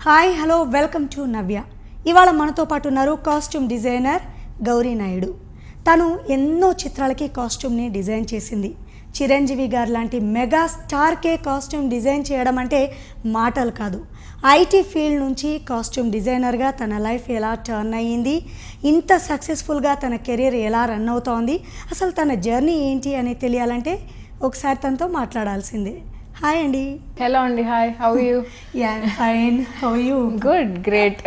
Hi hello welcome to నవ్య. ఇవాళ మనతో పాటు ఉన్నారు కాస్ట్యూమ్ డిజైనర్ గౌరీ నాయుడు. తను ఎన్నో చిత్రాలకి కాస్ట్యూమ్ని డిజైన్ చేసింది. చిరంజీవి గారు లాంటి మెగా స్టార్కే కాస్ట్యూమ్ డిజైన్ చేయడం అంటే మాటలు కాదు. ఐటీ ఫీల్డ్ నుంచి కాస్ట్యూమ్ డిజైనర్గా తన లైఫ్ ఎలా టర్న్ అయ్యింది, ఇంత సక్సెస్ఫుల్గా తన కెరీర్ ఎలా రన్ అవుతోంది, అసలు తన జర్నీ ఏంటి అని తెలియాలంటే ఒకసారి తనతో మాట్లాడాల్సిందే. హాయ్ అండి. హలో అండి. Hi, how you? Yeah fine, how you? Good, great.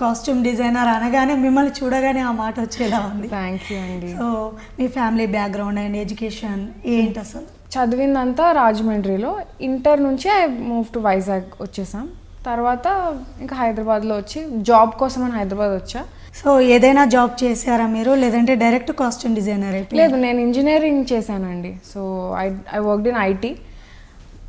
Costume designer అనగానే మిమ్మల్ని చూడగానే ఆ మాట వచ్చేలా ఉంది. థ్యాంక్ యూ అండి. So me family background and education ఏంటి అసలు? చదివిందంతా రాజమండ్రిలో. ఇంటర్ నుంచి ఐ మూవ్ టు వైజాగ్ వచ్చేసాం. తర్వాత ఇంకా హైదరాబాద్లో వచ్చి జాబ్ కోసం అని హైదరాబాద్ వచ్చా. సో ఏదైనా జాబ్ చేశారా మీరు, లేదంటే డైరెక్ట్ కాస్ట్యూమ్ డిజైనర్ అయిపోయి? లేదు, నేను ఇంజనీరింగ్ చేశానండి. So I worked in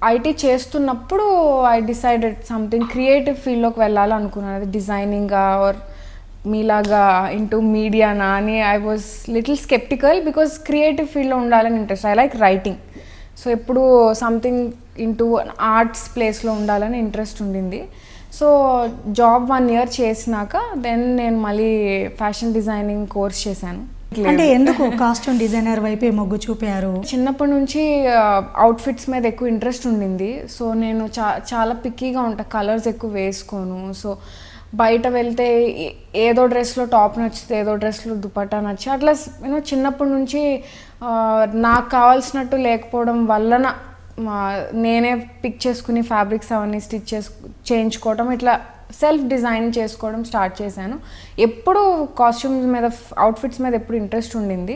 IT చేస్తున్నప్పుడు ఐ డిసైడెడ్ సంథింగ్ క్రియేటివ్ ఫీల్డ్లోకి వెళ్ళాలనుకున్నాను. అది డిజైనింగా ఆర్ మీలాగా ఇంటూ మీడియానా అని I was little sceptical because creative ఫీల్డ్లో ఉండాలని interest. I like writing. So ఎప్పుడు సంథింగ్ ఇంటూ ఆర్ట్స్ ప్లేస్లో ఉండాలని ఇంట్రెస్ట్ ఉండింది. సో జాబ్ 1 year చేసినాక దెన్ నేను మళ్ళీ ఫ్యాషన్ డిజైనింగ్ కోర్స్ చేశాను. అంటే ఎందుకు కాస్ట్యూమ్ డిజైనర్ వైపే మొగ్గు చూపారు? చిన్నప్పటి నుంచి అవుట్ఫిట్స్ మీద ఎక్కువ ఇంట్రెస్ట్ ఉండింది. సో నేను చాలా పిక్కీగా ఉంటా, కలర్స్ ఎక్కువ వేసుకోను. సో బయట వెళ్తే ఏదో డ్రెస్లో టాప్ నచ్చితే ఏదో డ్రెస్లో దుపట్టా నచ్చి అట్లా చిన్నప్పటి నుంచి నాకు కావాల్సినట్టు లేకపోవడం వలన నేనే పిక్ చేసుకుని ఫ్యాబ్రిక్స్ అవన్నీ స్టిచ్ చేయించుకోవడం, ఇట్లా సెల్ఫ్ డిజైన్ చేసుకోవడం స్టార్ట్ చేశాను. ఎప్పుడు కాస్ట్యూమ్స్ మీద, అవుట్ఫిట్స్ మీద ఎప్పుడు ఇంట్రెస్ట్ ఉండింది.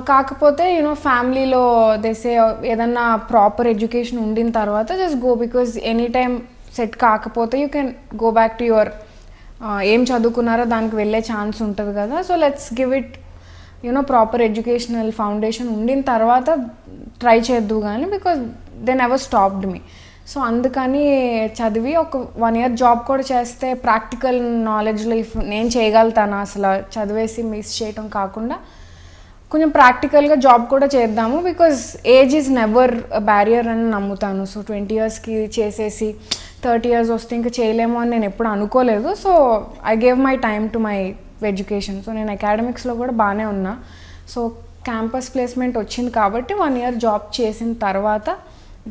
కాకపోతే ఫ్యామిలీలో దేసే ఏదన్నా ప్రాపర్ ఎడ్యుకేషన్ ఉండిన తర్వాత just go, because any time set కాకపోతే you can go back to your ఏం చదువుకున్నారో దానికి వెళ్ళే ఛాన్స్ ఉంటుంది కదా. So let's give it proper educational foundation ఉండిన తర్వాత ట్రై చేద్దు కానీ, because they never stopped me. So అందుకని చదివి ఒక 1 year జాబ్ కూడా చేస్తే ప్రాక్టికల్ నాలెడ్జ్లో ఇఫ్ నేను చేయగలుగుతాను, అసలు చదివేసి మిస్ చేయటం కాకుండా కొంచెం ప్రాక్టికల్గా జాబ్ కూడా చేద్దాము, because age is never barrier అని నమ్ముతాను. సో 20 yearsకి చేసేసి 30 years వస్తే ఇంకా చేయలేము అని నేను ఎప్పుడు అనుకోలేదు. So I gave my time to my education. So నేను అకాడమిక్స్లో కూడా బాగానే ఉన్నా. సో క్యాంపస్ ప్లేస్మెంట్ వచ్చింది కాబట్టి 1 year జాబ్ చేసిన తర్వాత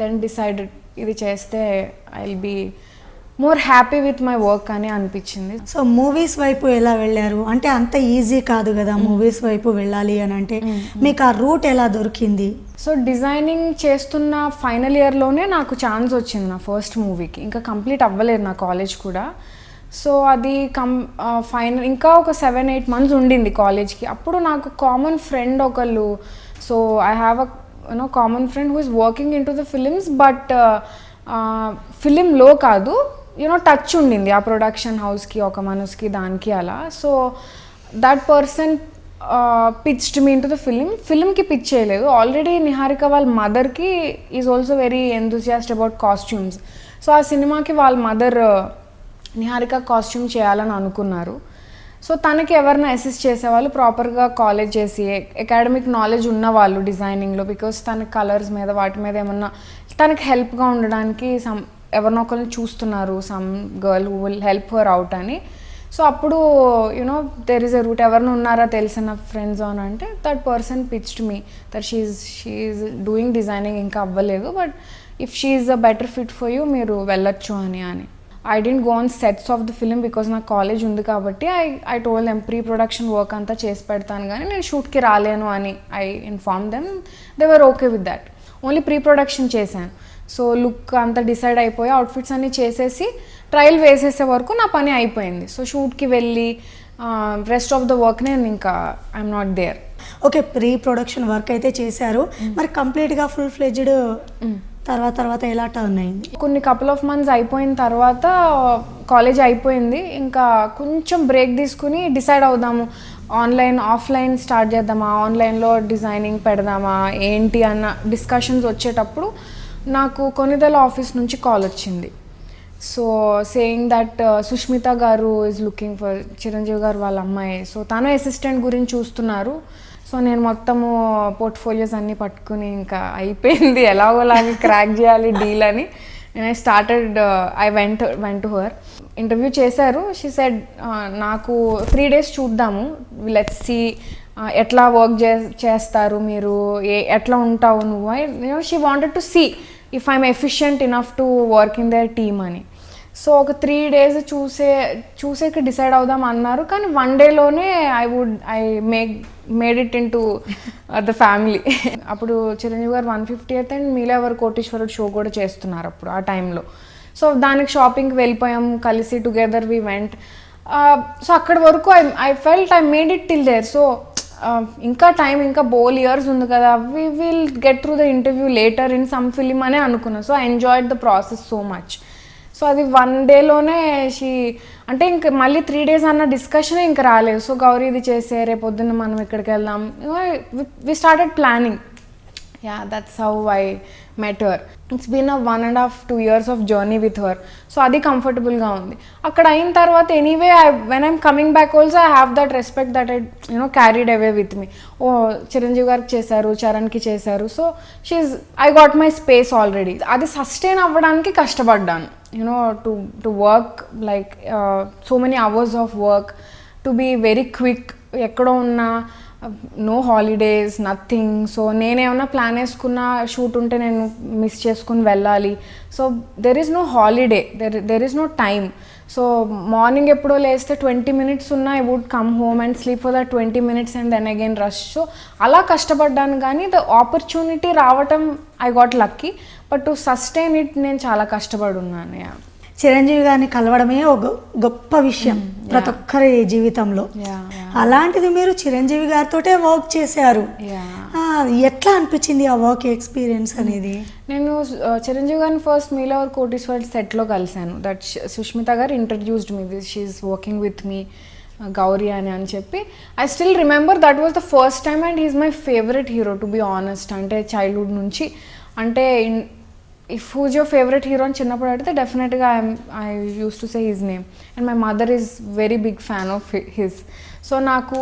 దెన్ డిసైడెడ్ ఇది చేస్తే I will be more happy with my work అని అనిపించింది. సో మూవీస్ వైపు ఎలా వెళ్ళారు? అంటే అంత ఈజీ కాదు కదా మూవీస్ వైపు వెళ్ళాలి అని అంటే, మీకు ఆ రూట్ ఎలా దొరికింది? సో డిజైనింగ్ చేస్తున్న ఫైనల్ ఇయర్లోనే నాకు ఛాన్స్ వచ్చింది నా ఫస్ట్ మూవీకి. ఇంకా కంప్లీట్ అవ్వలేదు నా కాలేజ్ కూడా. సో అది ఫైనల్ ఇంకా ఒక 7-8 months ఉండింది కాలేజ్కి. అప్పుడు నాకు కామన్ ఫ్రెండ్ ఒకళ్ళు, so I have a common friend who is working in to the films, but ఫిలింలో కాదు, టచ్ ఉండింది ఆ ప్రొడక్షన్ హౌస్కి, ఒక మనసుకి, దానికి అలా. So that person pitched me in to the ఫిలింకి పిచ్ చేయలేదు. ఆల్రెడీ నిహారిక వాళ్ళ మదర్కి is also very enthusiast about costumes. So ఆ సినిమాకి వాళ్ళ మదర్ నిహారిక కాస్ట్యూమ్ చేయాలని అనుకున్నారు. సో తనకి ఎవరిని అసిస్ట్ చేసేవాళ్ళు, ప్రాపర్గా కాలేజ్ చేసి అకాడమిక్ నాలెడ్జ్ ఉన్నవాళ్ళు డిజైనింగ్లో, బికాస్ తన కలర్స్ మీద వాటి మీద ఏమన్నా తనకి హెల్ప్గా ఉండడానికి ఎవరినొకరిని చూస్తున్నారు, some girl who will help her out అని. సో అప్పుడు దెర్ ఈస్ ఎ రూట్, ఎవరిని ఉన్నారా తెలిసిన ఫ్రెండ్స్ అని అంటే that person pitched me that she's doing designing, ఇంకా అవ్వలేదు, but if she is a better fit for you, మీరు వెళ్ళొచ్చు అని. I didn't go on sets of the film because నాకు కాలేజ్ ఉంది కాబట్టి I told them pre production work అంతా చేసి పెడతాను కానీ నేను షూట్కి రాలేను అని I inform them. They were okay with that. Only pre production చేశాను. సో లుక్ అంతా డిసైడ్ అయిపోయి అవుట్ఫిట్స్ అన్నీ చేసేసి ట్రయల్ వేసేసే వరకు నా పని అయిపోయింది. సో షూట్కి వెళ్ళి రెస్ట్ ఆఫ్ ద వర్క్ నేను ఇంకా I'm not there. Okay, pre production work అయితే చేశారు, మరి కంప్లీట్గా ఫుల్ ఫ్లెడ్జ్డ్ తర్వాత ఎలా టర్న్ అయింది? కొన్ని కపుల్ ఆఫ్ మంత్స్ అయిపోయిన తర్వాత కాలేజ్ అయిపోయింది, ఇంకా కొంచెం బ్రేక్ తీసుకుని డిసైడ్ అవుదాము, ఆన్లైన్ ఆఫ్లైన్ స్టార్ట్ చేద్దామా, ఆన్లైన్లో డిజైనింగ్ పెడదామా ఏంటి అన్న డిస్కషన్స్ వచ్చేటప్పుడు నాకు కొనిదెల ఆఫీస్ నుంచి కాల్ వచ్చింది. సో సేయింగ్ దట్ సుష్మిత గారు ఈజ్ లుకింగ్ ఫర్ చిరంజీవి గారు వాళ్ళ అమ్మాయి, సో తను అసిస్టెంట్ గురించి చూస్తున్నారు. సో నేను మొత్తము పోర్ట్ఫోలియోస్ అన్నీ పట్టుకుని ఇంకా అయిపోయింది, ఎలాగోలాగా క్రాక్ చేయాలి డీల్ అని and I started I went to her. Interview చేశారు. షీ సెడ్ నాకు 3 days చూద్దాము, లెట్స్ సీ ఎట్లా వర్క్ చేస్తారు మీరు, ఎట్లా ఉంటావు నువ్వు. She wanted to see if I'm efficient enough to work in their team అని. సో ఒక 3 days చూసేకి డిసైడ్ అవుదాం అన్నారు. కానీ 1 dayలోనే I made it in to the family. అప్పుడు చిరంజీవి గారు 150th అండ్ మీలో ఎవరు కోటీశ్వరుడు షో కూడా చేస్తున్నారు అప్పుడు ఆ టైంలో. సో దానికి షాపింగ్కి వెళ్ళిపోయాం కలిసి, టుగెదర్ వి వెంట్. సో అక్కడి వరకు I felt I made it till there. So ఇంకా టైం, ఇంకా బోల్ ఇయర్స్ ఉంది కదా, we will get through the interview later in some film అనే అనుకున్నా. So I enjoyed the process so much. So అది 1 dayలోనే అంటే ఇంక మళ్ళీ 3 days అన్న డిస్కషనే ఇంకా రాలేదు. సో గౌరీ ఇది చేసే, రేపు పొద్దున్న మనం ఇక్కడికి వెళ్దాం, we started planning. Yeah, that's how I met her. It's been a 1.5-2 years of journey with her. So adi comfortable ga undi. Akkada ayin tarvata anyway when I'm coming back also I have that respect that I carried away with me. Oh, Chiranjeevi gariki chesaru, Charan ki chesaru. So I got my space already. Adi sustain avvadaniki kashtapaddanu. To work like so many hours of work, to be very quick, ekkado unna no holidays, nothing. So నేనేమన్నా plan వేసుకున్న shoot ఉంటే నేను miss చేసుకుని వెళ్ళాలి. So there is no holiday, there is no time. So morning ఎప్పుడో లేస్తే 20 minutes ఉన్నా I would come home and sleep for that 20 minutes and then again rush. So అలా కష్టపడ్డాను, కానీ ద ఆపర్చునిటీ రావటం I got lucky. But to sustain it నేను చాలా కష్టపడి ఉన్నాను. చిరంజీవి గారిని కలవడమే ఒక గొప్ప విషయం ప్రతి ఒక్కరి జీవితంలో. అలాంటిది మీరు చిరంజీవి గారితోటే వర్క్ చేశారు. ఎట్లా అనిపించింది ఆ వర్క్ ఎక్స్పీరియన్స్ అనేది? నేను చిరంజీవి గారిని ఫస్ట్ మీలో ఎవరు కోటీశ్వరుడు సెట్లో కలిశాను. That Sushmita garu introduced me, she's working with me Gauri అని చెప్పి. I still remember that was the first time and he's my favourite hero to be honest. అంటే చైల్డ్హుడ్ నుంచి, అంటే if who's your favourite hero అని చిన్నప్పుడు అడిగితే డెఫినెట్గా I use to say his name. And my mother is very big fan of his. So నాకు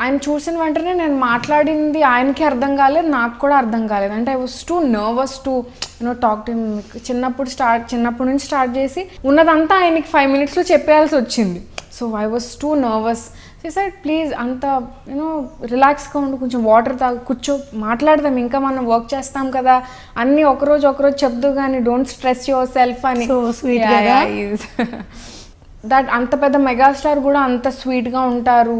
ఆయన చూసిన వెంటనే నేను మాట్లాడింది ఆయనకి అర్థం కాలేదు, నాకు కూడా అర్థం కాలేదు. అంటే I was two nervous to talk to him. చిన్నప్పటి నుంచి స్టార్ట్ చేసి ఉన్నదంతా ఆయనకి 5 minutesలో చెప్పేయాల్సి వచ్చింది. So I was two nervous. Side please అంత రిలాక్స్గా ఉండి కొంచెం వాటర్ కూర్చో, మాట్లాడదాం, ఇంకా మనం వర్క్ చేస్తాం కదా, అన్నీ ఒకరోజు చెప్దు కానీ డోంట్ స్ట్రెస్ యువర్ సెల్ఫ్ అని. దట్ అంత పెద్ద మెగాస్టార్ కూడా అంత స్వీట్గా ఉంటారు,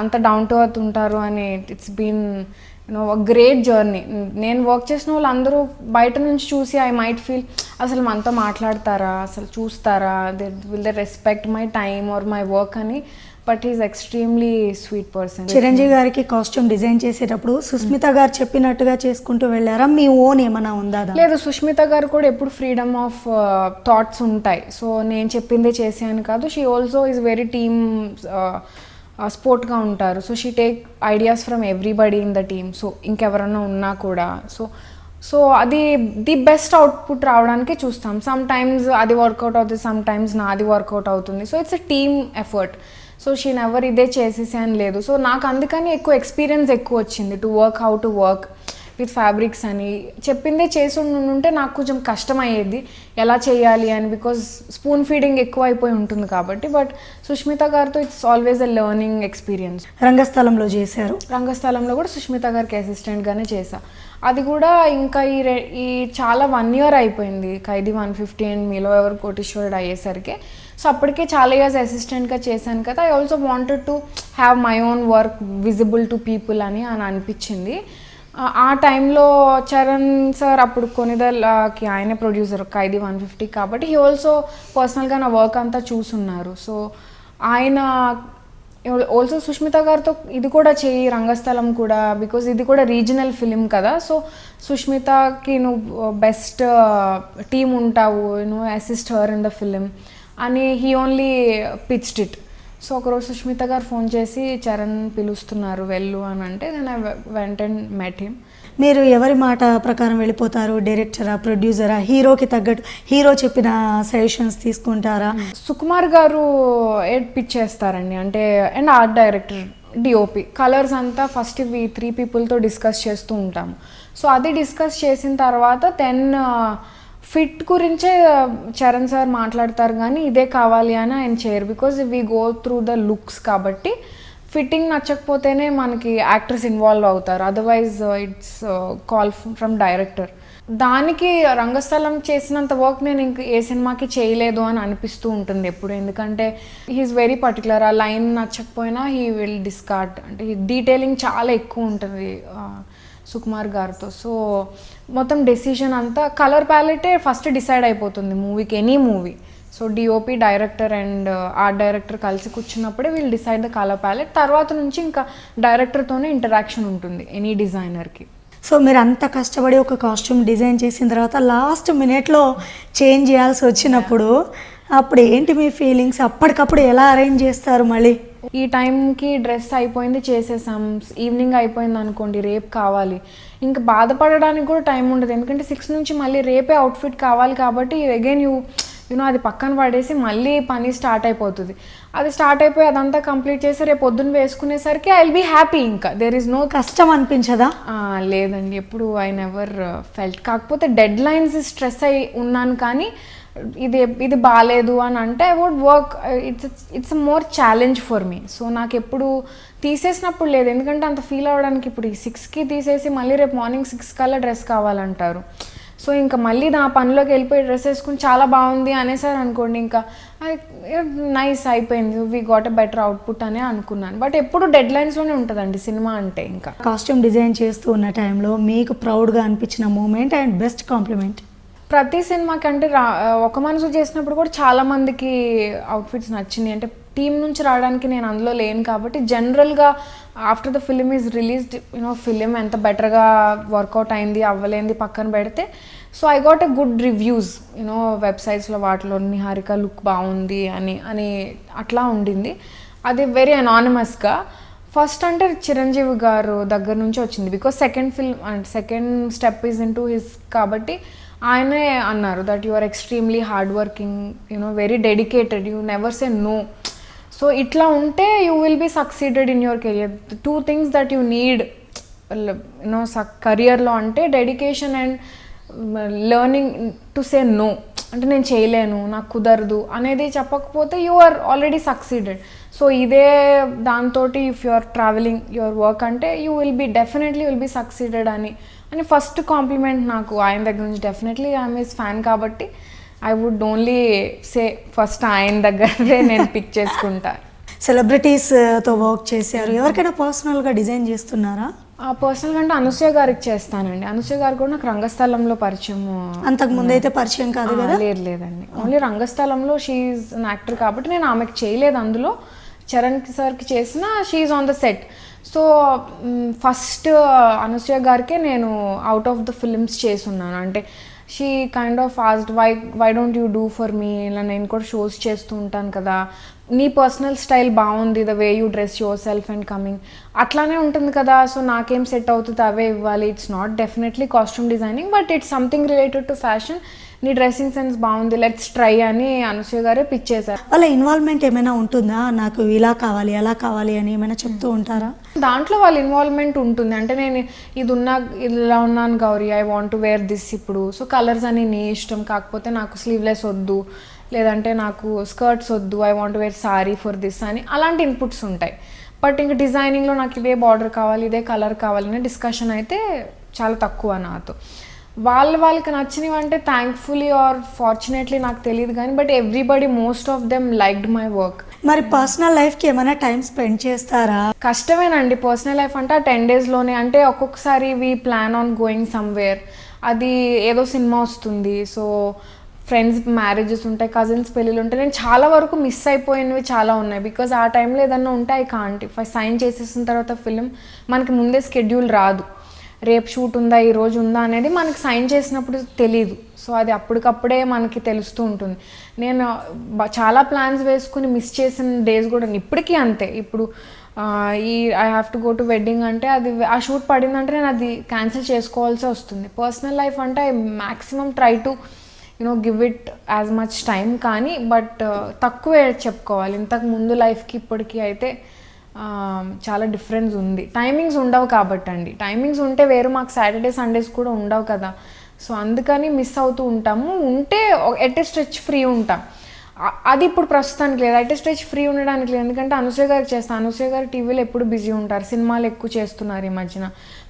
అంత డౌన్ టు ఎర్త్ ఉంటారు అని. It's been great journey. నేను వర్క్ చేసిన వాళ్ళు అందరూ బయట నుంచి చూసి ఐ మైట్ ఫీల్ అసలు మనతో మాట్లాడతారా, అసలు చూస్తారా, will they respect my time or my work అని. But is extremely sweet person. Chiranjeevi గారికి కాస్ట్యూమ్ డిజైన్ చేసేటప్పుడు సుష్మిత గారు చెప్పినట్టుగా చేసుకుంటూ వెళ్ళారా? మీ ఓన్ ఏమైనా ఉందా? లేదు, సుష్మిత గారు కూడా ఎప్పుడు ఫ్రీడమ్ ఆఫ్ థాట్స్ ఉంటాయి. సో నేను చెప్పిందే చేసాను కాదు. She also is very team స్పోర్ట్గా ఉంటారు. So she take ideas from everybody in the team. So ఇంకెవరన్నా ఉన్నా కూడా సో అది ది బెస్ట్ అవుట్పుట్ రావడానికి చూస్తాం. సమ్ టైమ్స్ అది వర్కౌట్ అవుతుంది, సమ్ టైమ్స్ నాది వర్కౌట్ అవుతుంది. So it's a team effort. So she never ఇదే చేసేసి అని లేదు. సో నాకు అందుకని ఎక్స్పీరియన్స్ ఎక్కువ వచ్చింది to work, how to work with fabrics అని. చెప్పిందే చేసి ఉంటే నాకు కొంచెం కష్టమయ్యేది ఎలా చేయాలి అని, బికాజ్ స్పూన్ ఫీడింగ్ ఎక్కువ అయిపోయి ఉంటుంది కాబట్టి. బట్ సుష్మిత గారితో it's always a learning experience. రంగస్థలంలో చేశారు. రంగస్థలంలో కూడా సుష్మిత గారికి అసిస్టెంట్గానే చేశా. అది కూడా ఇంకా ఈ చాలా 1 year అయిపోయింది. ఖైదీ 150 అండ్ మీలో ఎవరు కోటీశ్వరుడు అయ్యేసరికి. సో అప్పటికే చాలా ఇయర్స్ అసిస్టెంట్గా చేశాను కదా. I also wanted to have my own work visible to people అని అనిపించింది. ఆ టైంలో చరణ్ సార్ అప్పుడు కొనిదలకి ఆయనే ప్రొడ్యూసర్ ఖైదీ 150 కాబట్టి హీ ఆల్సో పర్సనల్గా నా వర్క్ అంతా చూసున్నారు. సో ఆయన ఆల్సో సుష్మిత గారితో ఇది కూడా చేయి రంగస్థలం కూడా, బికాజ్ ఇది కూడా రీజనల్ ఫిలిం కదా. సో సుష్మితకి నువ్వు బెస్ట్ టీమ్ ఉంటావు, assist her in the film అని he only pitched it. So ఒకరోజు సుష్మిత గారు ఫోన్ చేసి చరణ్ పిలుస్తున్నారు వెళ్ళు అని అంటే నేను I went and met him. మీరు ఎవరి మాట ప్రకారం వెళ్ళిపోతారు? డైరెక్టరా, ప్రొడ్యూసరా, హీరోకి తగ్గట్టు హీరో చెప్పిన సజెషన్స్ తీసుకుంటారా? సుకుమార్ గారు పిచ్ చేస్తారండి, అంటే and art director, DOP, colours అంతా ఫస్ట్ ఇవి 3 peopleతో డిస్కస్ చేస్తూ ఉంటాము. సో అది డిస్కస్ చేసిన తర్వాత దెన్ ఫిట్ గురించే చరణ్ సార్ మాట్లాడతారు కానీ ఇదే కావాలి అని ఆయన చేయరు. Because we go through the looks కాబట్టి ఫిట్టింగ్ నచ్చకపోతేనే మనకి యాక్టర్స్ ఇన్వాల్వ్ అవుతారు. Otherwise it's call from director. దానికి రంగస్థలం చేసినంత వర్క్ నేను ఇంక ఏ సినిమాకి చేయలేదు అని అనిపిస్తూ ఉంటుంది ఎప్పుడు. ఎందుకంటే హీఈస్ వెరీ పర్టికులర్. ఆ లైన్ నచ్చకపోయినా హీ విల్ డిస్కార్డ్. అంటే డీటెయిలింగ్ చాలా ఎక్కువ ఉంటుంది సుకుమార్ గారితో. సో మొత్తం డెసిషన్ అంతా కలర్ ప్యాలెటే ఫస్ట్ డిసైడ్ అయిపోతుంది మూవీకి, any movie. So DOP, director and art director కలిసి కూర్చున్నప్పుడే వీళ్ళు డిసైడ్ ద కలర్ ప్యాలెట్. తర్వాత నుంచి ఇంకా డైరెక్టర్తోనే ఇంటరాక్షన్ ఉంటుంది ఎనీ డిజైనర్కి. సో మీరు అంత కష్టపడి ఒక కాస్ట్యూమ్ డిజైన్ చేసిన తర్వాత లాస్ట్ మినిట్లో చేంజ్ చేయాల్సి వచ్చినప్పుడు అప్పుడు ఏంటి మీ ఫీలింగ్స్? అప్పటికప్పుడు ఎలా అరేంజ్ చేస్తారు మళ్ళీ? ఈ టైంకి డ్రెస్ అయిపోయింది, చేసేసాం, ఈవినింగ్ అయిపోయింది అనుకోండి, రేపు కావాలి, ఇంకా బాధపడడానికి కూడా టైం ఉండదు. ఎందుకంటే 6 నుంచి మళ్ళీ రేపే అవుట్ఫిట్ కావాలి కాబట్టి అగైన్ యూనో అది పక్కన పడేసి మళ్ళీ పని స్టార్ట్ అయిపోతుంది. అది స్టార్ట్ అయిపోయి అదంతా కంప్లీట్ చేసి రేపు పొద్దున్న వేసుకునేసరికి ఐ విల్ బీ హ్యాపీ. ఇంకా దేర్ ఈజ్ నో కష్టం అనిపించదా? లేదండి, ఎప్పుడు ఐ నెవర్ ఫెల్ట్. కాకపోతే డెడ్ లైన్స్ స్ట్రెస్ అయి ఉన్నాను, కానీ ఇది బాగాలేదు అని అంటే I wood work. It's a more challenge for me. So నాకు ఎప్పుడు తీసేసినప్పుడు లేదు, ఎందుకంటే అంత ఫీల్ అవ్వడానికి. ఇప్పుడు ఈ 6కి తీసేసి మళ్ళీ రేపు మార్నింగ్ 6 కల్లా డ్రెస్ కావాలంటారు. సో ఇంకా మళ్ళీ నా పనిలోకి వెళ్ళిపోయి డ్రెస్ వేసుకుని చాలా బాగుంది అనేసారి అనుకోండి, ఇంకా నైస్ అయిపోయింది, we got a better output అనే అనుకున్నాను. బట్ ఎప్పుడు డెడ్ లైన్స్లోనే ఉంటుందండి సినిమా అంటే. ఇంకా కాస్ట్యూమ్ డిజైన్ చేస్తూ ఉన్న టైంలో మీకు ప్రౌడ్గా అనిపించిన మూమెంట్ అండ్ బెస్ట్ కాంప్లిమెంట్? ప్రతి సినిమాకి అంటే ఒక మనసు చేసినప్పుడు కూడా చాలామందికి అవుట్ఫిట్స్ నచ్చినాయి. అంటే టీం నుంచి రావడానికి నేను అందులో లేను కాబట్టి జనరల్గా after the film is released, you know film ఎంత బెటర్గా వర్కౌట్ అయింది అవ్వలేంది పక్కన పెడితే, so I got a good reviews you know వెబ్సైట్స్లో, వాటిలో నిహారిక లుక్ బాగుంది అని అట్లా ఉండింది. అది వెరీ అనానిమస్గా. ఫస్ట్ అంటే చిరంజీవి గారు దగ్గర నుంచి వచ్చింది, because second step is in to his కాబట్టి ఆయనే అన్నారు that you are extremely hard working, you know very dedicated, you never say no. So ఇట్లా ఉంటే you will be succeeded in your career. 2 things that you need you know కెరియర్లో అంటే dedication and learning to say no. అంటే నేను చేయలేను, నాకు కుదరదు అనేది చెప్పకపోతే you are already succeeded. So ఇదే దాంతో if you are travelling your work అంటే you will be definitely will be succeeded అని ఫస్ట్ కాంప్లిమెంట్ నాకు ఆయన దగ్గర నుంచి. డెఫినెట్లీ ఐఎమ్ హిస్ ఫ్యాన్ కాబట్టి I would only say first ఆయన దగ్గరే నేను పిక్ చేసుకుంటా. సెలబ్రిటీస్తో వర్క్ చేశారు, ఎవరికైనా పర్సనల్గా డిజైన్ చేస్తున్నారా? పర్సనల్గా అంటే అనసూయ గారికి చేస్తానండి. అనసూయ గారు కూడా నాకు రంగస్థలంలో పరిచయం. అంతకు ముందు అయితే పరిచయం కాదు కదా? లేదండి, ఓన్లీ రంగస్థలంలో షీఈ్ అన్ యాక్టర్ కాబట్టి నేను ఆమెకు చేయలేదు. అందులో చరణ్ సార్కి చేసిన she's on the set. So first Anasuya గారికే నేను అవుట్ ఆఫ్ ద ఫిలిమ్స్ చేసున్నాను. అంటే she kind of asked why don't you do for me, ఇలా నేను కూడా షోస్ చేస్తూ ఉంటాను కదా, నీ పర్సనల్ స్టైల్ బాగుంది, the way you dress yourself and coming అట్లానే ఉంటుంది కదా, సో నాకేం సెట్ అవుతుంది అవే ఇవ్వాలి. It's not definitely costume designing, but it's something related to fashion, నీ డ్రెస్సింగ్ సెన్స్ బాగుంది, లెట్స్ ట్రై అని అనసూయ గారే పిచ్ చేశారు. వాళ్ళ ఇన్వాల్వ్మెంట్ ఏమైనా ఉంటుందా? నాకు ఇలా కావాలి అలా కావాలి అని ఏమైనా చెప్తూ ఉంటారా? దాంట్లో వాళ్ళ ఇన్వాల్వ్మెంట్ ఉంటుంది. అంటే నేను ఇలా ఉన్నాను Gauri, I want to wear this ఇప్పుడు, సో కలర్స్ అని నీ ఇష్టం, కాకపోతే నాకు స్లీవ్లెస్ వద్దు, లేదంటే నాకు స్కర్ట్స్ వద్దు, I want wear sari for this అని అలాంటి ఇన్పుట్స్ ఉంటాయి. బట్ ఇంకా డిజైనింగ్లో నాకు ఇదే బార్డర్ కావాలి, ఇదే కలర్ కావాలనే డిస్కషన్ అయితే చాలా తక్కువ నాతో. వాళ్ళకి నచ్చినవి అంటే థ్యాంక్ఫుల్లీ ఆర్ ఫార్చునేట్లీ నాకు తెలియదు కానీ, but everybody most of them liked my work. మరి పర్సనల్ లైఫ్కి ఏమైనా టైం స్పెండ్ చేస్తారా? కష్టమేనండి పర్సనల్ లైఫ్ అంటే. ఆ 10 daysలోనే అంటే ఒక్కొక్కసారి we plan on going somewhere, అది ఏదో సినిమా వస్తుంది, సో ఫ్రెండ్స్ మ్యారేజెస్ ఉంటాయి, కజిన్స్ పెళ్ళిళ్ళు ఉంటాయి. నేను చాలా వరకు మిస్ అయిపోయినవి చాలా ఉన్నాయి, బికాజ్ ఆ టైంలో ఏదన్నా ఉంటే ఐ కాంట్. ఫస్ట్ సైన్ చేసేసిన తర్వాత ఫిలిం మనకి ముందే స్కెడ్యూల్ రాదు, రేపు షూట్ ఉందా ఈరోజు ఉందా అనేది మనకి సైన్ చేసినప్పుడు తెలీదు. సో అది అప్పటికప్పుడే మనకి తెలుస్తూ ఉంటుంది. నేను చాలా ప్లాన్స్ వేసుకుని మిస్ చేసిన డేస్ కూడా ఇప్పటికీ అంతే. ఇప్పుడు I have to go to wedding అంటే అది ఆ షూట్ పడిందంటే నేను అది క్యాన్సిల్ చేసుకోవాల్సి వస్తుంది. పర్సనల్ లైఫ్ అంటే I maximum try to give it as much time, కానీ బట్ తక్కువే చెప్పుకోవాలి. ఇంతకు ముందు లైఫ్కి ఇప్పటికీ అయితే చాలా డిఫరెన్స్ ఉంది. టైమింగ్స్ ఉండవు కాబట్టి అండి. టైమింగ్స్ ఉంటే వేరు, మాకు సాటర్డే సండేస్ కూడా ఉండవు కదా, సో అందుకని మిస్ అవుతూ ఉంటాము. ఉంటే ఎట్ ఏ స్ట్రెచ్ ఫ్రీ ఉంటాం. అది ఇప్పుడు ప్రస్తుతానికి లేదు, ఎట్ ఏ స్ట్రెచ్ ఫ్రీ ఉండడానికి లేదు. ఎందుకంటే అనసూయ గారికి చేస్తాను, అనసూయ గారు టీవీలో ఎప్పుడు బిజీ ఉంటారు, సినిమాలు ఎక్కువ చేస్తున్నారు ఈ మధ్యన.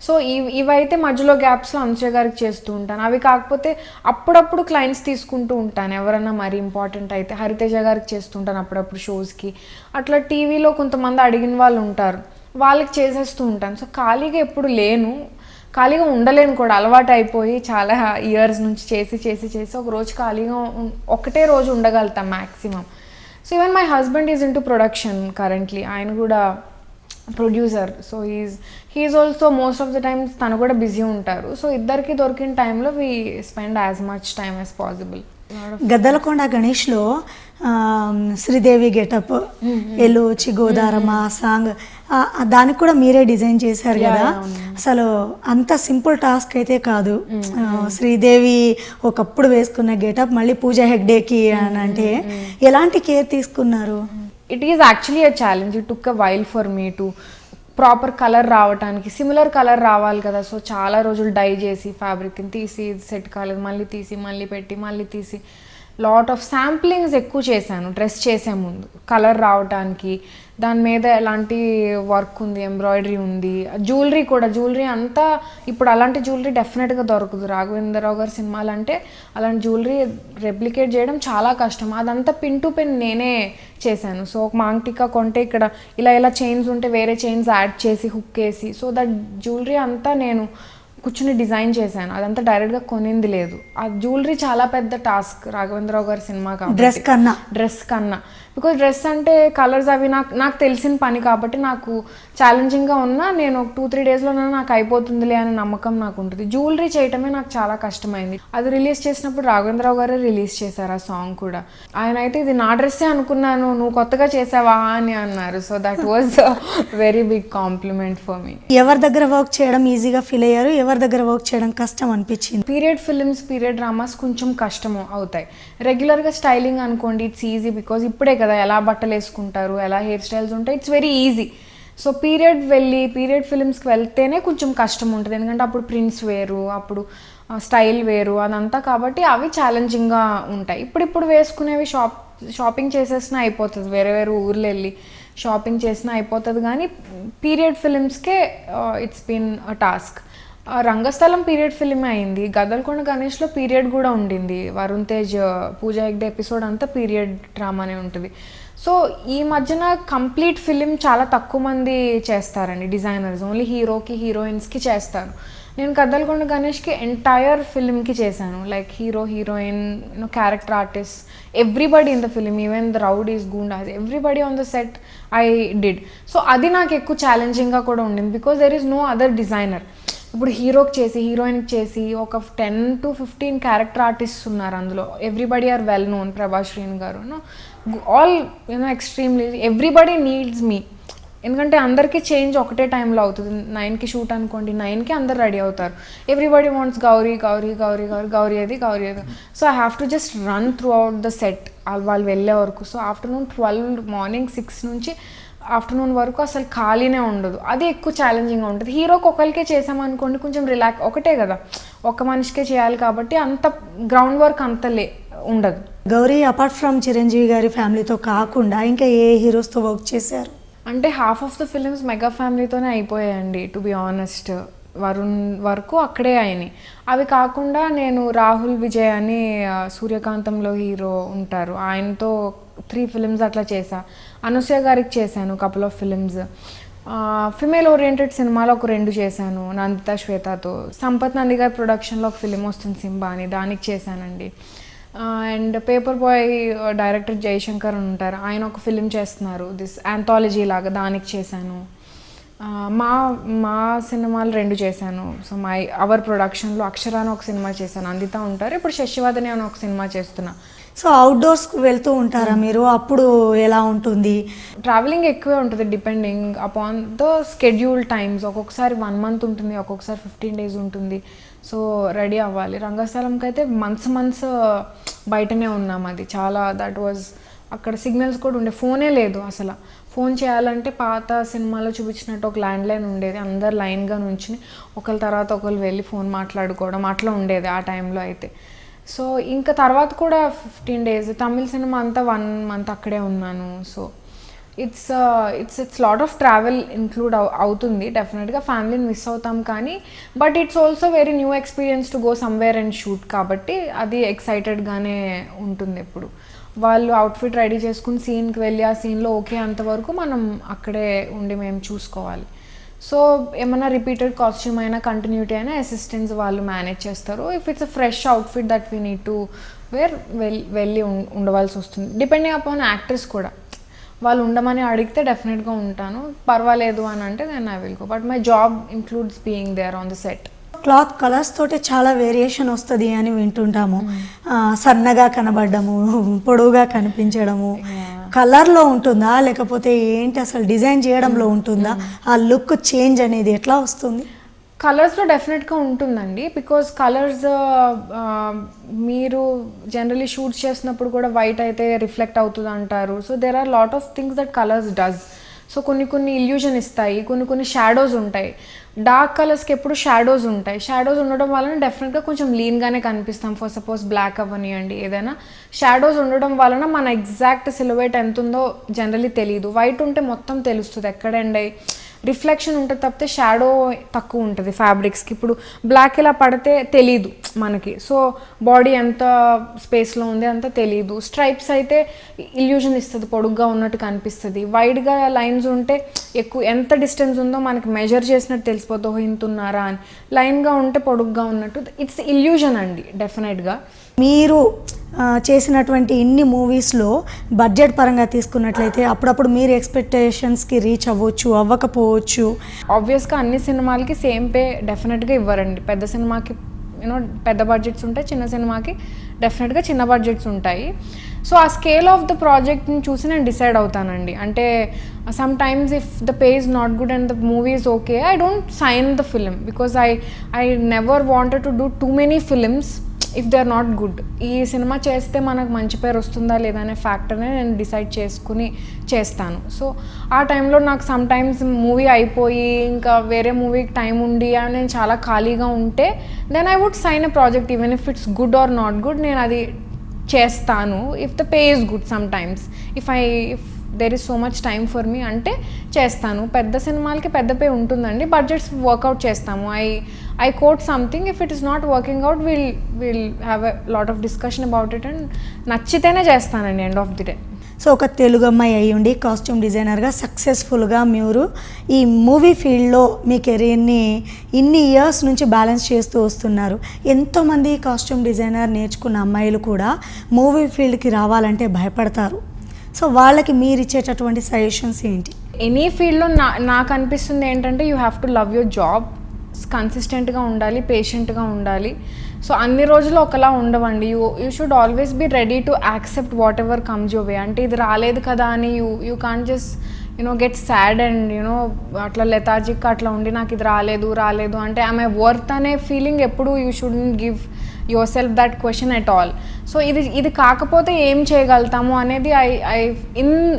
సో ఇవైతే మధ్యలో గ్యాప్స్లో అనసూయ గారికి చేస్తూ ఉంటాను. అవి కాకపోతే అప్పుడప్పుడు క్లయింట్స్ తీసుకుంటూ ఉంటాను, ఎవరన్నా మరీ ఇంపార్టెంట్ అయితే. హరితేజ గారికి చేస్తుంటాను అప్పుడప్పుడు షోస్కి. అట్లా టీవీలో కొంతమంది అడిగిన వాళ్ళు ఉంటారు, వాళ్ళకి చేసేస్తూ ఉంటాను. సో ఖాళీగా ఎప్పుడు లేను, ఖాళీగా ఉండలేను కూడా, అలవాటు అయిపోయి చాలా ఇయర్స్ నుంచి చేసి చేసి చేసి ఒక రోజు ఖాళీగా ఒకటే రోజు ఉండగలుగుతాం maximum. So even my husband is in to production currently, ఆయన కూడా producer. So he's also most of the times తను కూడా బిజీ ఉంటారు. సో ఇద్దరికి దొరికిన టైంలో we spend as much time as possible. గద్దలకొండ గణేష్లో శ్రీదేవి గెటప్, ఎల్లుచి గోదారమ్మ సాంగ్, దానికి కూడా మీరే డిజైన్ చేశారు కదా. అసలు అంత సింపుల్ టాస్క్ అయితే కాదు. శ్రీదేవి ఒకప్పుడు వేసుకున్న గెటప్ మళ్ళీ పూజా హెగ్డేకి అని అంటే ఎలాంటి కేర్ తీసుకున్నారు? It is actually a challenge. It took a while for me to proper colour రావడానికి, సిమిలర్ కలర్ రావాలి కదా. సో చాలా రోజులు డై చేసి ఫ్యాబ్రిక్ని తీసి సెట్ కాలేదు, మళ్ళీ తీసి మళ్ళీ పెట్టి మళ్ళీ తీసి లాట్ ఆఫ్ శాంప్లింగ్స్ ఎక్కువ చేశాను డ్రెస్ చేసే ముందు, కలర్ రావడానికి. దాని మీద ఎలాంటి వర్క్ ఉంది, ఎంబ్రాయిడరీ ఉంది, జ్యువెలరీ కూడా. జ్యువెలరీ అంతా ఇప్పుడు అలాంటి జ్యువెలరీ డెఫినెట్గా దొరకదు. రాఘవేంద్రరావు గారి సినిమాలు అంటే అలాంటి జ్యువెలరీ రెప్లికేట్ చేయడం చాలా కష్టం. అదంతా పిన్ టు పిన్ నేనే చేశాను. సో ఒక మాంగ్టికా కొంటే ఇక్కడ ఇలా ఇలా చైన్స్ ఉంటే వేరే చైన్స్ యాడ్ చేసి హుక్ వేసి, సో దట్ జ్యువెలరీ అంతా నేను కూర్చుని డిజైన్ చేశాను. అదంతా డైరెక్ట్గా కొనింది లేదు. ఆ జ్యువెలరీ చాలా పెద్ద టాస్క్ రాఘవేంద్రరావు గారి సినిమా కాబట్టి, డ్రెస్ కన్నా. బికాజ్ డ్రెస్ అంటే కలర్స్ అవి నాకు తెలిసిన పని కాబట్టి నాకు ఛాలెంజింగ్గా ఉన్నా నేను 2-3 డేస్లోనే నాకు అయిపోతుందిలే అనే నమ్మకం నాకు ఉంటుంది. జ్యువెలరీ చేయటమే నాకు చాలా కష్టమైంది. అది రిలీజ్ చేసినప్పుడు రాఘవేంద్రరావు గారే రిలీజ్ చేశారు ఆ సాంగ్ కూడా. ఆయన అయితే ఇది నా డ్రెస్సే అనుకున్నాను, నువ్వు కొత్తగా చేసావా అని అన్నారు. So that was very big compliment for me. ఎవరి దగ్గర వర్క్ చేయడం ఈజీగా ఫీల్ అయ్యారు, ఎవరి దగ్గర వర్క్ చేయడం కష్టం అనిపించింది? పీరియడ్ ఫిల్మ్స్, పీరియడ్ డ్రామాస్ కొంచెం కష్టం అవుతాయి. రెగ్యులర్గా స్టైలింగ్ అనుకోండి ఇట్స్ ఈజీ, బికాజ్ ఇప్పుడే కదా ఎలా బట్టలు వేసుకుంటారు, ఎలా హెయిర్ స్టైల్స్ ఉంటాయి, it's very easy. So period ఫిల్మ్స్కి వెళ్తేనే కొంచెం కష్టం ఉంటుంది, ఎందుకంటే అప్పుడు ప్రింట్స్ వేరు, అప్పుడు స్టైల్ వేరు, అదంతా. కాబట్టి అవి ఛాలెంజింగ్గా ఉంటాయి. ఇప్పుడు వేసుకునేవి షాపింగ్ చేసేసినా అయిపోతుంది, వేరే వేరే ఊర్లు వెళ్ళి షాపింగ్ చేసినా అయిపోతుంది. కానీ పీరియడ్ ఫిల్మ్స్కే it's been a task. Rangasthalam period film అయింది, గద్దలకొండ గణేష్లో పీరియడ్ కూడా ఉండింది. వరుణ్ తేజ్ పూజా హెగ్డే ఎపిసోడ్ అంతా పీరియడ్ డ్రామానే ఉంటుంది. సో ఈ మధ్యన కంప్లీట్ ఫిలిం చాలా తక్కువ మంది చేస్తారండి డిజైనర్స్, ఓన్లీ హీరోకి హీరోయిన్స్కి చేస్తారు. నేను గద్దలకొండ గణేష్కి ఎంటైర్ ఫిల్మ్కి చేశాను, like hero, heroine, character artist, everybody in the film, even the rowdies, goondas, everybody on the set I did. So అది నాకు ఎక్కువ ఛాలెంజింగ్గా కూడా ఉండింది, because there is no other designer. ఇప్పుడు హీరోకి చేసి హీరోయిన్కి చేసి ఒక 10 to 15 క్యారెక్టర్ ఆర్టిస్ట్స్ ఉన్నారు అందులో. Everybody are well known, Prabhas Sreenu garu, all extremely everybody needs me. ఎందుకంటే అందరికీ చేంజ్ ఒకటే టైంలో అవుతుంది. 9కి షూట్ అనుకోండి, 9కి అందరు రెడీ అవుతారు. ఎవ్రీబడి వాంట్స్ గౌరీ గౌరీ గౌరీ గౌరీ గౌరీ అది గౌరీ అది. So I have to just run through out the set వాళ్ళు వెళ్ళే వరకు. సో ఆఫ్టర్నూన్ 12, మార్నింగ్ 6 నుంచి ఆఫ్టర్నూన్ వరకు అసలు ఖాళీనే ఉండదు. అది ఎక్కువ ఛాలెంజింగ్గా ఉంటుంది. హీరోకి ఒకరికే చేసామనుకోండి కొంచెం ఒకటే కదా, ఒక్క మనిషికే చేయాలి కాబట్టి అంత గ్రౌండ్ వర్క్ అంత ఉండదు. గౌరీ అపార్ట్ ఫ్రమ్ చిరంజీవి గారి ఫ్యామిలీతో కాకుండా ఇంకా ఏ హీరోస్తో వర్క్ చేశారు? అంటే half of the films mega ఫ్యామిలీతోనే అయిపోయాయండి, టు బి ఆనెస్ట్. వరుణ్ వరకు అక్కడే అయినాయి. అవి కాకుండా నేను రాహుల్ విజయ్ అని సూర్యకాంతంలో హీరో ఉంటారు, ఆయనతో 3 ఫిలిమ్స్ అట్లా చేశా. అనసూయ గారికి చేశాను couple of films. Female oriented సినిమాలో ఒక 2 చేశాను నందిత శ్వేతతో. సంపత్ నంది గారి ప్రొడక్షన్లో ఒక ఫిలిం వస్తుంది సింబా అని, దానికి చేశానండి. And paper boy director Jayashankar అని ఉంటారు, ఆయన ఒక ఫిలిం చేస్తున్నారు దిస్ ఆంథాలజీ లాగా, దానికి చేశాను. మా సినిమాలు 2 చేశాను. సో అవర్ ప్రొడక్షన్లో అక్షర అని ఒక సినిమా చేశాను, అందిత ఉంటారు. ఇప్పుడు శశివదని అని ఒక సినిమా చేస్తున్నా. సో అవుట్డోర్స్కి వెళ్తూ ఉంటారా మీరు? అప్పుడు ఎలా ఉంటుంది? ట్రావెలింగ్ ఎక్కువే ఉంటుంది, depending upon the schedule times. ఒక్కొక్కసారి 1 month ఉంటుంది, ఒక్కొక్కసారి 15 days ఉంటుంది. సో రెడీ అవ్వాలి. రంగస్థలంకి అయితే మంత్స్ బయటనే ఉన్నాం. అది చాలా దట్ వాజ్ అక్కడ సిగ్నల్స్ కూడా ఉండే, ఫోనే లేదు అసలు. ఫోన్ చేయాలంటే పాత సినిమాలో చూపించినట్టు ఒక ల్యాండ్లైన్ ఉండేది, అందరు లైన్గా నుంచి ఒకరి తర్వాత ఒకరు వెళ్ళి ఫోన్ మాట్లాడుకోవడం అట్లా ఉండేది ఆ టైంలో అయితే. సో ఇంకా తర్వాత కూడా 15 days తమిళ్ సినిమా అంతా 1 month అక్కడే ఉన్నాను. So it's lot of travel include అవుతుంది డెఫినెట్గా, ఫ్యామిలీని మిస్ అవుతాం కానీ but it's also very new experience to go somewhere and shoot కాబట్టి అది ఎక్సైటెడ్గానే ఉంటుంది. ఎప్పుడు వాళ్ళు అవుట్ఫిట్ రెడీ చేసుకుని సీన్కి వెళ్ళి ఆ సీన్లో ఓకే అంతవరకు మనం అక్కడే ఉండి మేము చూసుకోవాలి. సో ఏమైనా రిపీటెడ్ కాస్ట్యూమ్ అయినా కంటిన్యూటీ అయినా అసిస్టెంట్స్ వాళ్ళు మేనేజ్ చేస్తారు. If it's a fresh outfit that we need to వెళ్ళి ఉండవలసి వస్తుంది. డిపెండింగ్ అపాన్ యాక్టర్స్ కూడా, వాళ్ళు ఉండమని అడిగితే డెఫినెట్గా ఉంటాను, పర్వాలేదు అని అంటే then I will go. But my job includes being there on the set. Cloth colours తోటి చాలా వేరియేషన్ వస్తుంది అని వింటుంటాము. సన్నగా కనబడము, పొడవుగా కనిపించడము, కలర్లో ఉంటుందా లేకపోతే ఏంటి అసలు డిజైన్ చేయడంలో ఉంటుందా? ఆ లుక్ చేంజ్ అనేది ఎట్లా వస్తుంది? కలర్స్లో డెఫినెట్గా ఉంటుందండి, బికాజ్ కలర్స్ మీరు జనరలీ షూట్స్ చేసినప్పుడు కూడా వైట్ అయితే రిఫ్లెక్ట్ అవుతుంది అంటారు. So there are lot of things that colours does. So కొన్ని ఇల్యూజన్ ఇస్తాయి, కొన్ని షాడోస్ ఉంటాయి. డార్క్ కలర్స్కి ఎప్పుడు షాడోస్ ఉంటాయి. షాడోస్ ఉండడం వలన డెఫినెట్గా కొంచెం లీన్గానే కనిపిస్తాం. ఫర్ సపోజ్ బ్లాక్ అవ్వనియండి ఏదైనా, షాడోస్ ఉండడం వలన మన ఎగ్జాక్ట్ సిలువేట్ ఎంత ఉందో జనరలీ తెలియదు. వైట్ ఉంటే మొత్తం తెలుస్తుంది ఎక్కడ ఎండ్ అయ్యి, రిఫ్లెక్షన్ ఉంటుంది తప్పితే షాడో తక్కువ ఉంటుంది ఫ్యాబ్రిక్స్కి. ఇప్పుడు బ్లాక్ ఇలా పడితే తెలీదు మనకి, సో బాడీ ఎంత స్పేస్లో ఉంది అంత తెలీదు. స్ట్రైప్స్ అయితే ఇల్యూజన్ ఇస్తుంది, పొడుగ్గా ఉన్నట్టు కనిపిస్తుంది. వైడ్గా లైన్స్ ఉంటే ఎక్కువ ఎంత డిస్టెన్స్ ఉందో మనకి మెజర్ చేసినట్టు తెలిసిపోతుంది, ఓహో ఇంత ఉన్నారా అని. లైన్గా ఉంటే పొడుగ్గా ఉన్నట్టు, ఇట్స్ ఇల్యూజన్ అండి డెఫినెట్గా. మీరు చేసినటువంటి ఇన్ని మూవీస్లో బడ్జెట్ పరంగా తీసుకున్నట్లయితే అప్పుడప్పుడు మీరు ఎక్స్పెక్టేషన్స్కి రీచ్ అవ్వకపోవచ్చు. ఆబ్వియస్గా అన్ని సినిమాలకి సేమ్ పే డెఫినెట్గా ఇవ్వరండి. పెద్ద సినిమాకి పెద్ద బడ్జెట్స్ ఉంటాయి, చిన్న సినిమాకి డెఫినెట్గా చిన్న బడ్జెట్స్ ఉంటాయి. సో ఆ స్కేల్ ఆఫ్ ద ప్రాజెక్ట్ని చూసి నేను డిసైడ్ అవుతానండి. అంటే sometimes if the pay is not good and the movie is okay, I don't sign the film, because I never wanted to do too many films if they are not good. ఈ cinema చేస్తే మనకు మంచి పేరు వస్తుందా లేదా అనే ఫ్యాక్టర్నే నేను decide చేసుకుని చేస్తాను. సో ఆ టైంలో నాకు సమ్ టైమ్స్ మూవీ అయిపోయి ఇంకా వేరే మూవీకి టైం ఉండి నేను చాలా ఖాళీగా ఉంటే then I would sign a project even if it's good or not good, నేను అది చేస్తాను. If the pay is good sometimes, if there is so much time for me అంటే చేస్తాను. పెద్ద సినిమాలకి పెద్ద పే ఉంటుందండి, బడ్జెట్స్ వర్కౌట్ చేస్తాము. I quote something, if it is not working out will have a lot of discussion about it and నచ్చితేనే చేస్తానండి end of the day. So ఒక తెలుగు అమ్మాయి అయ్యి ఉండి కాస్ట్యూమ్ డిజైనర్గా సక్సెస్ఫుల్గా మీరు ఈ మూవీ ఫీల్డ్లో మీ కెరీర్ని ఇన్ని ఇయర్స్ నుంచి బ్యాలెన్స్ చేస్తూ వస్తున్నారు. ఎంతోమంది కాస్ట్యూమ్ డిజైనర్ నేర్చుకున్న అమ్మాయిలు కూడా మూవీ ఫీల్డ్కి రావాలంటే భయపడతారు. సో వాళ్ళకి మీరు ఇచ్చేటటువంటి సజెషన్స్ ఏంటి? ఎనీ ఫీల్డ్లో నాకు అనిపిస్తుంది ఏంటంటే you have to love your job, కన్సిస్టెంట్గా ఉండాలి, పేషెంట్గా ఉండాలి. సో అన్ని రోజులు ఒకలా ఉండవండి. You should always be ready to accept whatever comes your way. అంటే ఇది రాలేదు కదా అని you can't just get sad and అట్లా లెథార్జిక్ అట్లా ఉండి నాకు ఇది రాలేదు అంటే ఐ వర్త్ అనే ఫీలింగ్ ఎప్పుడు you shouldn't give yourself that question at all. So ఇది కాకపోతే ఏం చేయగలుగుతాము అనేది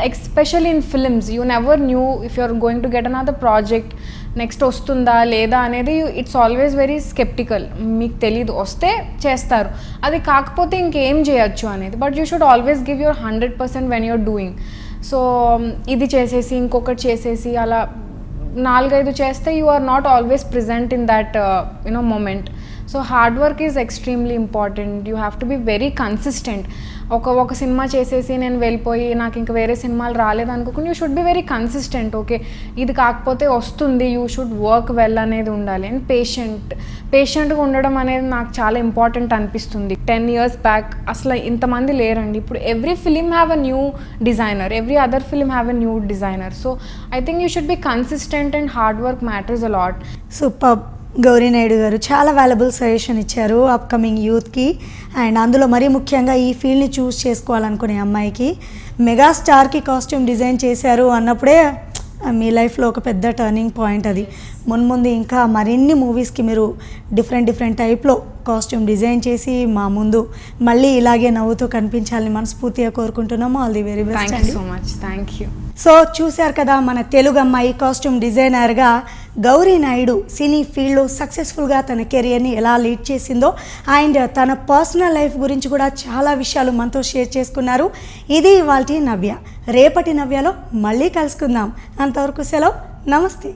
especially in films you never knew if you are going to get another project next వస్తుందా లేదా అనేది ఇట్స్ ఆల్వేస్ వెరీ స్కెప్టికల్. మీకు తెలీదు, వస్తే చేస్తారు, అది కాకపోతే ఇంకేం చేయొచ్చు అనేది. But you should always give your 100% when you're doing. So ఇది చేసేసి ఇంకొకటి చేసేసి అలా 4-5 చేస్తే you are not always present in that moment. So hard work is extremely important. You have to be very consistent. ఒక సినిమా చేసేసి నేను వెళ్ళిపోయి నాకు ఇంకా వేరే సినిమాలు రాలేదు అనుకోకుండా you should be very consistent. Okay ఇది కాకపోతే వస్తుంది, యూ షుడ్ వర్క్ వెల్ అనేది ఉండాలి. అండ్ పేషెంట్గా ఉండడం అనేది నాకు చాలా ఇంపార్టెంట్ అనిపిస్తుంది. 10 years బ్యాక్ అసలు ఇంతమంది లేరండి. ఇప్పుడు every film have a new designer, every other film have a new designer. So I think you should B consistent and hard work matters a lot. Super. Gauri Naidu గారు చాలా వాల్యుబుల్ సజెషన్ ఇచ్చారు upcoming యూత్కి. And అందులో మరీ ముఖ్యంగా ఈ ఫీల్డ్ని చూస్ చేసుకోవాలనుకునే అమ్మాయికి మెగాస్టార్కి కాస్ట్యూమ్ డిజైన్ చేశారు అన్నప్పుడే మీ లైఫ్లో ఒక పెద్ద టర్నింగ్ పాయింట్ అది. మున్ముందు ఇంకా మరిన్ని మూవీస్కి మీరు డిఫరెంట్ టైప్లో కాస్ట్యూమ్ డిజైన్ చేసి మా ముందు మళ్ళీ ఇలాగే నవ్వుతూ కనిపించాలని మనస్ఫూర్తిగా కోరుకుంటున్నాము. All the very best thank అండి. You so much. Thank you. So చూశారు కదా, మన తెలుగు అమ్మాయి కాస్ట్యూమ్ డిజైనర్గా గౌరీ నాయుడు సినీ ఫీల్డ్లో సక్సెస్ఫుల్గా తన కెరియర్ని ఎలా లీడ్ చేసిందో అండ్ తన పర్సనల్ లైఫ్ గురించి కూడా చాలా విషయాలు మనతో షేర్ చేసుకున్నారు. ఇది ఇవాల్టి నవ్య. రేపటి నవ్యలో మళ్ళీ కలుసుకుందాం. అంతవరకు సెలవు. నమస్తే.